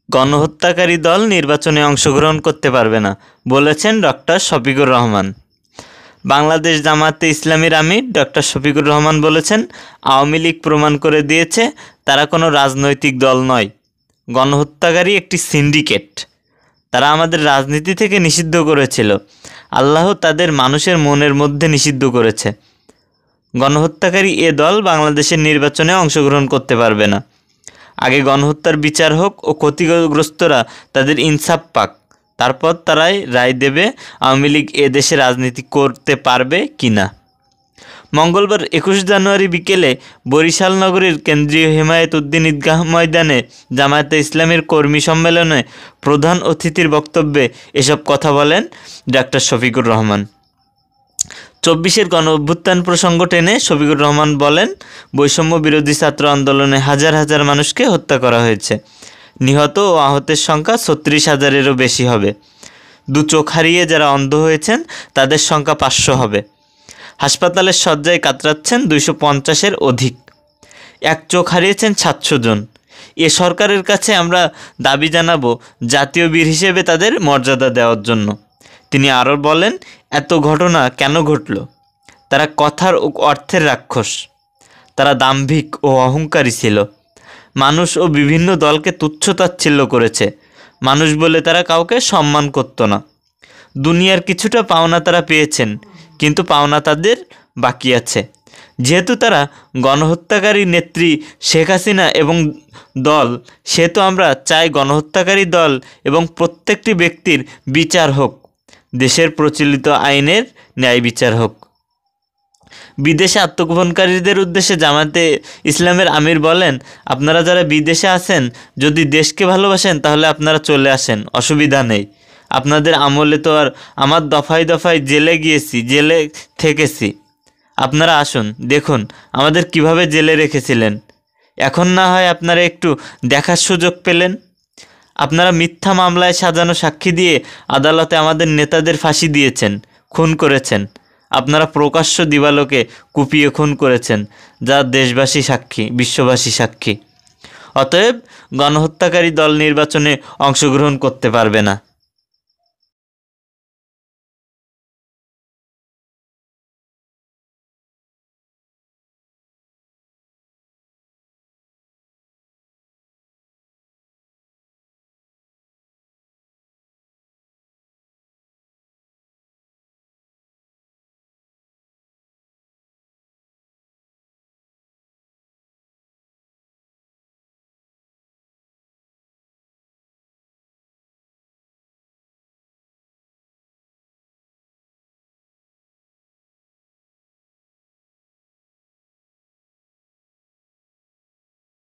গণহত্যাকারী দল নির্বাচনে অংশগ্রহণ করতে পারবে না বলেছেন ডক্টর শফিকুর রহমান। বাংলাদেশ জামায়াতে ইসলামীর আমির ডক্টর শফিকুর রহমান বলেছেন, আওয়ামী লীগ প্রমাণ করে দিয়েছে তারা কোনো রাজনৈতিক দল নয়, গণহত্যাকারী একটি সিন্ডিকেট। তারা আমাদের রাজনীতি থেকে নিষিদ্ধ করেছিল, আল্লাহ তাদের মানুষের মনের মধ্যে নিষিদ্ধ করেছে। গণহত্যাকারী এ দল বাংলাদেশের নির্বাচনে অংশগ্রহণ করতে পারবে না। আগে গণহত্যার বিচার হোক ও ক্ষতিগ্রস্তরা তাদের ইনসাফ পাক, তারপর তারাই রায় দেবে আওয়ামী লীগ এ দেশে রাজনীতি করতে পারবে কি না। মঙ্গলবার 21 জানুয়ারি বিকেলে বরিশাল নগরীর কেন্দ্রীয় হেমায়েত উদ্দিন ঈদগাহ ময়দানে জামায়াতে ইসলামীর কর্মী সম্মেলনে প্রধান অতিথির বক্তব্যে এসব কথা বলেন ডাক্তার শফিকুর রহমান। 24-এর গণঅভ্যুত্থান প্রসঙ্গ টেনে শফিকুর রহমান বলেন, বৈষম্য বিরোধী ছাত্র আন্দোলনে হাজার হাজার মানুষকে হত্যা করা হয়েছে। নিহত ও আহতের সংখ্যা 36,000-এরও বেশি হবে। 2 চোখ হারিয়ে যারা অন্ধ হয়েছেন তাদের সংখ্যা 500 হবে। হাসপাতালের শয্যায় কাতরাচ্ছেন 250-এর অধিক। 1 চোখ হারিয়েছেন 700 জন। এ সরকারের কাছে আমরা দাবি জানাবো জাতীয় বীর হিসেবে তাদের মর্যাদা দেওয়ার জন্য। তিনি আরও বলেন, এত ঘটনা কেন ঘটল? তারা কথার ও অর্থের রাক্ষস। তারা দাম্ভিক ও অহংকারী ছিল। মানুষ ও বিভিন্ন দলকে তুচ্ছ-তাচ্ছিল্য করেছে। মানুষ বলে তারা কাউকে সম্মান করত না। দুনিয়ার কিছুটা পাওনা তারা পেয়েছেন, কিন্তু পাওনা তাদের বাকি আছে। যেহেতু তারা গণহত্যাকারী নেত্রী শেখ হাসিনা এবং দল, সেহেতু আমরা চাই গণহত্যাকারী দল এবং প্রত্যেকটি ব্যক্তির বিচার হোক, দেশের প্রচলিত আইনের ন্যায় বিচার হোক। বিদেশে আত্মগোপনকারীদের উদ্দেশ্যে জামায়াতে ইসলামের আমির বলেন, আপনারা যারা বিদেশে আছেন, যদি দেশকে ভালোবাসেন তাহলে আপনারা চলে আসেন, অসুবিধা নেই। আপনাদের আমলে তো আর আমার দফায় দফায় জেলে গিয়েছি, জেলে থেকেছি। আপনারা আসুন, দেখুন আমাদের কিভাবে জেলে রেখেছিলেন। এখন না হয় আপনারা একটু দেখার সুযোগ পেলেন। আপনারা মিথ্যা মামলায় সাজানো সাক্ষী দিয়ে আদালতে আমাদের নেতাদের ফাঁসি দিয়েছেন, খুন করেছেন। আপনারা প্রকাশ্য দিবালোকে কুপিয়ে খুন করেছেন, যা দেশবাসী সাক্ষী, বিশ্ববাসী সাক্ষী। অতএব গণহত্যাকারী দল নির্বাচনে অংশগ্রহণ করতে পারবে না।